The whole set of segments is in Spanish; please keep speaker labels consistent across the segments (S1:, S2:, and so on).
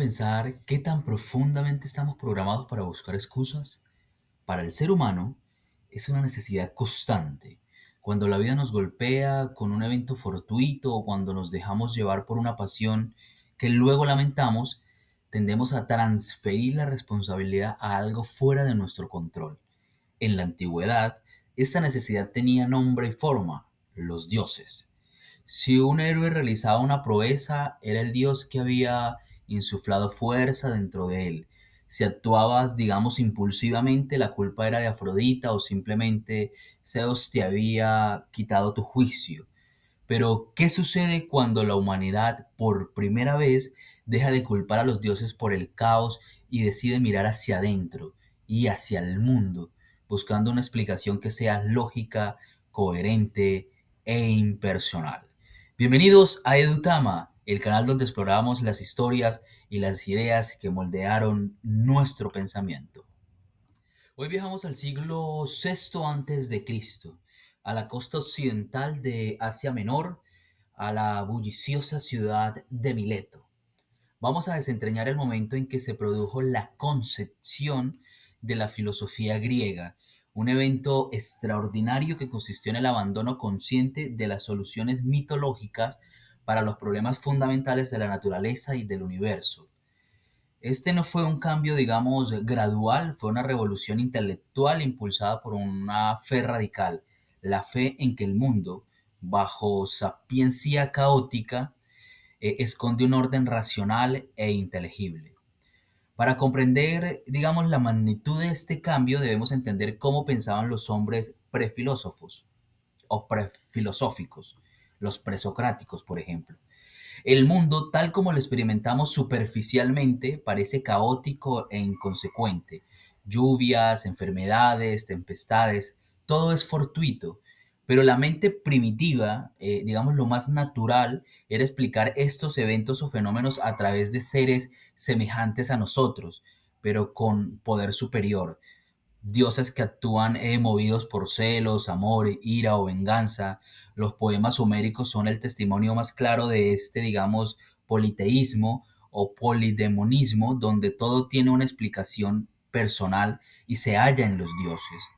S1: pensar qué tan profundamente estamos programados para buscar excusas? Para el ser humano es una necesidad constante. Cuando la vida nos golpea con un evento fortuito o cuando nos dejamos llevar por una pasión que luego lamentamos, tendemos a transferir la responsabilidad a algo fuera de nuestro control. En la antigüedad, esta necesidad tenía nombre y forma: los dioses. Si un héroe realizaba una proeza, era el dios que había insuflado fuerza dentro de él. Si actuabas, digamos, impulsivamente, la culpa era de Afrodita o simplemente Zeus te había quitado tu juicio. Pero, ¿qué sucede cuando la humanidad por primera vez deja de culpar a los dioses por el caos y decide mirar hacia adentro y hacia el mundo, buscando una explicación que sea lógica, coherente e impersonal? Bienvenidos a Edutama, el canal donde exploramos las historias y las ideas que moldearon nuestro pensamiento. Hoy viajamos al siglo VI antes de Cristo, a la costa occidental de Asia Menor, a la bulliciosa ciudad de Mileto. Vamos a desentrañar el momento en que se produjo la concepción de la filosofía griega, un evento extraordinario que consistió en el abandono consciente de las soluciones mitológicas para los problemas fundamentales de la naturaleza y del universo. Este no fue un cambio, digamos, gradual, fue una revolución intelectual impulsada por una fe radical, la fe en que el mundo, bajo sapiencia caótica, esconde un orden racional e inteligible. Para comprender, digamos, la magnitud de este cambio, debemos entender cómo pensaban los hombres prefilósofos o prefilosóficos, los presocráticos, por ejemplo. El mundo, tal como lo experimentamos superficialmente, parece caótico e inconsecuente. Lluvias, enfermedades, tempestades, todo es fortuito. Pero la mente primitiva, digamos lo más natural, era explicar estos eventos o fenómenos a través de seres semejantes a nosotros, pero con poder superior. Dioses que actúan movidos por celos, amor, ira o venganza. Los poemas homéricos son el testimonio más claro de este, digamos, politeísmo o polidemonismo, donde todo tiene una explicación personal y se halla en los dioses.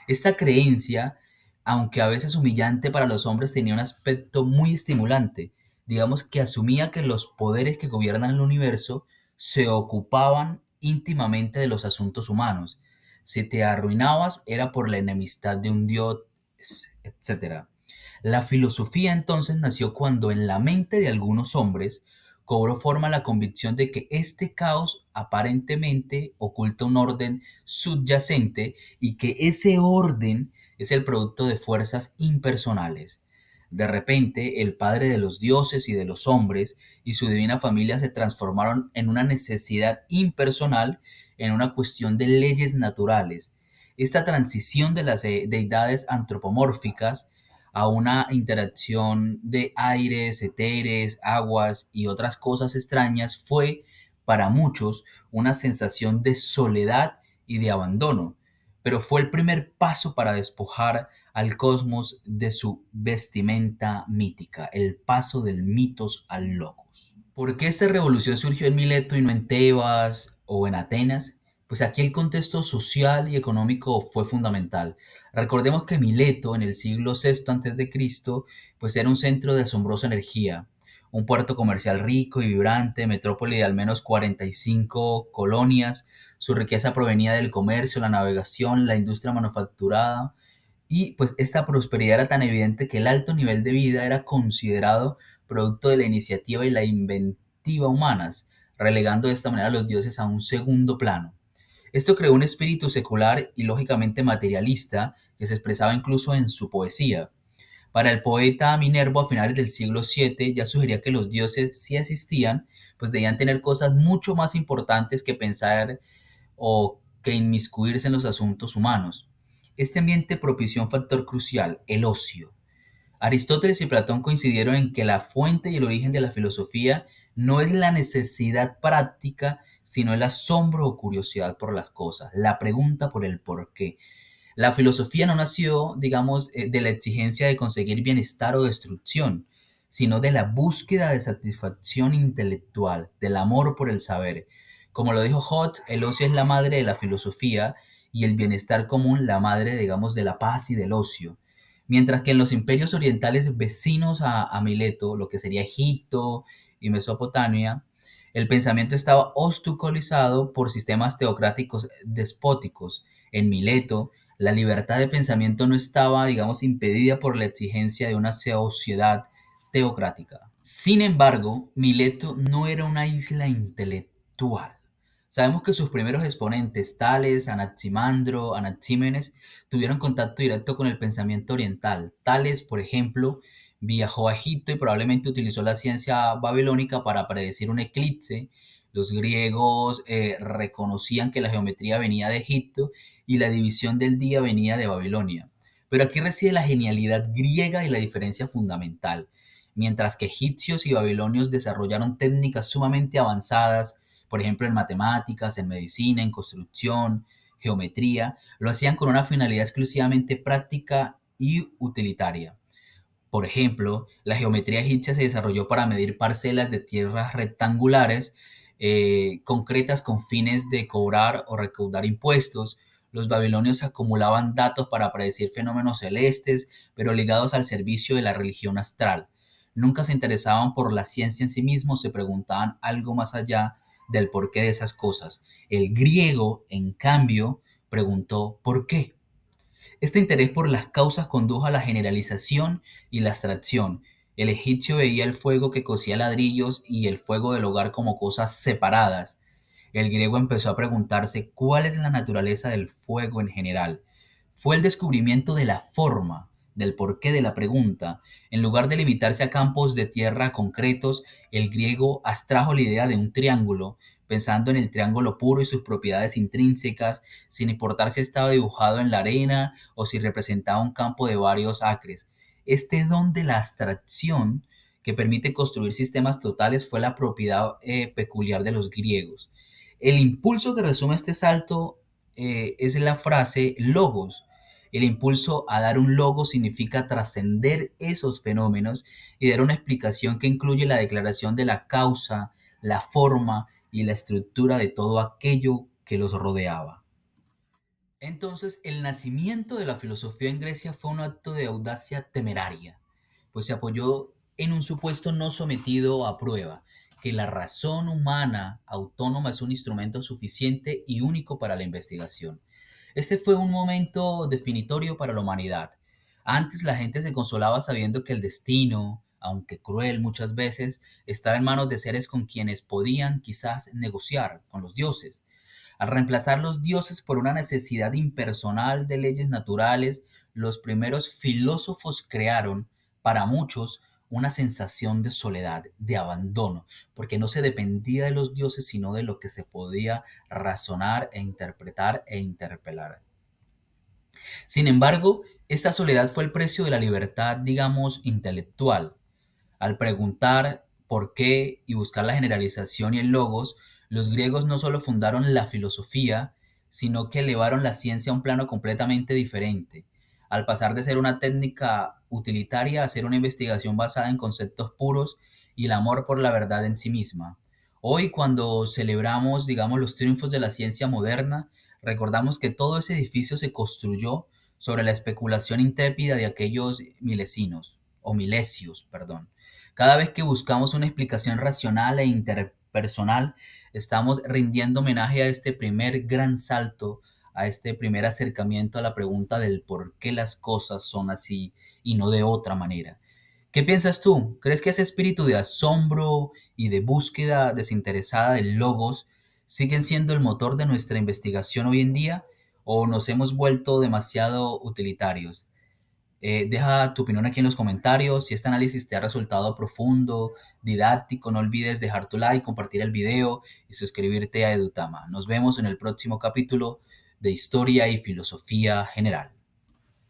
S1: Esta creencia, aunque a veces humillante para los hombres, tenía un aspecto muy estimulante. Digamos que asumía que los poderes que gobiernan el universo se ocupaban íntimamente de los asuntos humanos. Si te arruinabas era por la enemistad de un dios, etcétera. La filosofía entonces nació cuando en la mente de algunos hombres cobró forma la convicción de que este caos aparentemente oculta un orden subyacente y que ese orden es el producto de fuerzas impersonales. De repente, el padre de los dioses y de los hombres y su divina familia se transformaron en una necesidad impersonal, en una cuestión de leyes naturales. Esta transición de las deidades antropomórficas a una interacción de aires, etérees, aguas y otras cosas extrañas fue para muchos una sensación de soledad y de abandono, pero fue el primer paso para despojar al cosmos de su vestimenta mítica, el paso del mitos al logos. ¿Por qué esta revolución surgió en Mileto y no en Tebas o en Atenas? Pues aquí el contexto social y económico fue fundamental. Recordemos que Mileto en el siglo VI antes de Cristo pues era un centro de asombrosa energía, un puerto comercial rico y vibrante, metrópoli de al menos 45 colonias. Su riqueza provenía del comercio, la navegación, la industria manufacturada, y pues esta prosperidad era tan evidente que el alto nivel de vida era considerado producto de la iniciativa y la inventiva humanas, relegando de esta manera a los dioses a un segundo plano. Esto creó un espíritu secular y lógicamente materialista que se expresaba incluso en su poesía. Para el poeta Minervo a finales del siglo VII ya sugería que los dioses, si existían, pues debían tener cosas mucho más importantes que pensar o que inmiscuirse en los asuntos humanos. Este ambiente propició un factor crucial: el ocio. Aristóteles y Platón coincidieron en que la fuente y el origen de la filosofía no es la necesidad práctica, sino el asombro o curiosidad por las cosas, la pregunta por el por qué. La filosofía no nació, digamos, de la exigencia de conseguir bienestar o destrucción, sino de la búsqueda de satisfacción intelectual, del amor por el saber. Como lo dijo Hoth, el ocio es la madre de la filosofía y el bienestar común la madre, digamos, de la paz y del ocio. Mientras que en los imperios orientales vecinos a Mileto, lo que sería Egipto y Mesopotamia, el pensamiento estaba obstaculizado por sistemas teocráticos despóticos. En Mileto, la libertad de pensamiento no estaba, digamos, impedida por la exigencia de una sociedad teocrática. Sin embargo, Mileto no era una isla intelectual. Sabemos que sus primeros exponentes, tales Anaximandro, Anaxímenes, tuvieron contacto directo con el pensamiento oriental. Tales, por ejemplo, viajó a Egipto y probablemente utilizó la ciencia babilónica para predecir un eclipse. Los griegos reconocían que la geometría venía de Egipto y la división del día venía de Babilonia. Pero aquí reside la genialidad griega y la diferencia fundamental. Mientras que egipcios y babilonios desarrollaron técnicas sumamente avanzadas, por ejemplo en matemáticas, en medicina, en construcción, geometría, lo hacían con una finalidad exclusivamente práctica y utilitaria. Por ejemplo, la geometría egipcia se desarrolló para medir parcelas de tierras rectangulares concretas con fines de cobrar o recaudar impuestos. Los babilonios acumulaban datos para predecir fenómenos celestes, pero ligados al servicio de la religión astral. Nunca se interesaban por la ciencia en sí mismo, se preguntaban algo más allá del porqué de esas cosas. El griego, en cambio, preguntó ¿por qué? Este interés por las causas condujo a la generalización y la abstracción. El egipcio veía el fuego que cocía ladrillos y el fuego del hogar como cosas separadas. El griego empezó a preguntarse cuál es la naturaleza del fuego en general. Fue el descubrimiento de la forma, del porqué de la pregunta. En lugar de limitarse a campos de tierra concretos, el griego abstrajo la idea de un triángulo, pensando en el triángulo puro y sus propiedades intrínsecas, sin importar si estaba dibujado en la arena o si representaba un campo de varios acres. Este don de la abstracción que permite construir sistemas totales fue la propiedad peculiar de los griegos. El impulso que resume este salto es la frase logos. El impulso a dar un logo significa trascender esos fenómenos y dar una explicación que incluye la declaración de la causa, la forma y la estructura de todo aquello que los rodeaba. Entonces, el nacimiento de la filosofía en Grecia fue un acto de audacia temeraria, pues se apoyó en un supuesto no sometido a prueba, que la razón humana autónoma es un instrumento suficiente y único para la investigación. Este fue un momento definitorio para la humanidad. Antes la gente se consolaba sabiendo que el destino, aunque cruel muchas veces, estaba en manos de seres con quienes podían quizás negociar, con los dioses. Al reemplazar los dioses por una necesidad impersonal de leyes naturales, los primeros filósofos crearon, para muchos, una sensación de soledad, de abandono, porque no se dependía de los dioses, sino de lo que se podía razonar e interpretar e interpelar. Sin embargo, esta soledad fue el precio de la libertad, digamos, intelectual. Al preguntar por qué y buscar la generalización y el logos, los griegos no solo fundaron la filosofía, sino que elevaron la ciencia a un plano completamente diferente, al pasar de ser una técnica utilitaria a ser una investigación basada en conceptos puros y el amor por la verdad en sí misma. Hoy, cuando celebramos, digamos, los triunfos de la ciencia moderna, recordamos que todo ese edificio se construyó sobre la especulación intrépida de aquellos milesinos, o milesios, perdón. Cada vez que buscamos una explicación racional e interpersonal, estamos rindiendo homenaje a este primer gran salto, a este primer acercamiento a la pregunta del por qué las cosas son así y no de otra manera. ¿Qué piensas tú? ¿Crees que ese espíritu de asombro y de búsqueda desinteresada del logos siguen siendo el motor de nuestra investigación hoy en día o nos hemos vuelto demasiado utilitarios? Deja tu opinión aquí en los comentarios. Si este análisis te ha resultado profundo, didáctico, no olvides dejar tu like, compartir el video y suscribirte a Edutama. Nos vemos en el próximo capítulo de Historia y Filosofía General.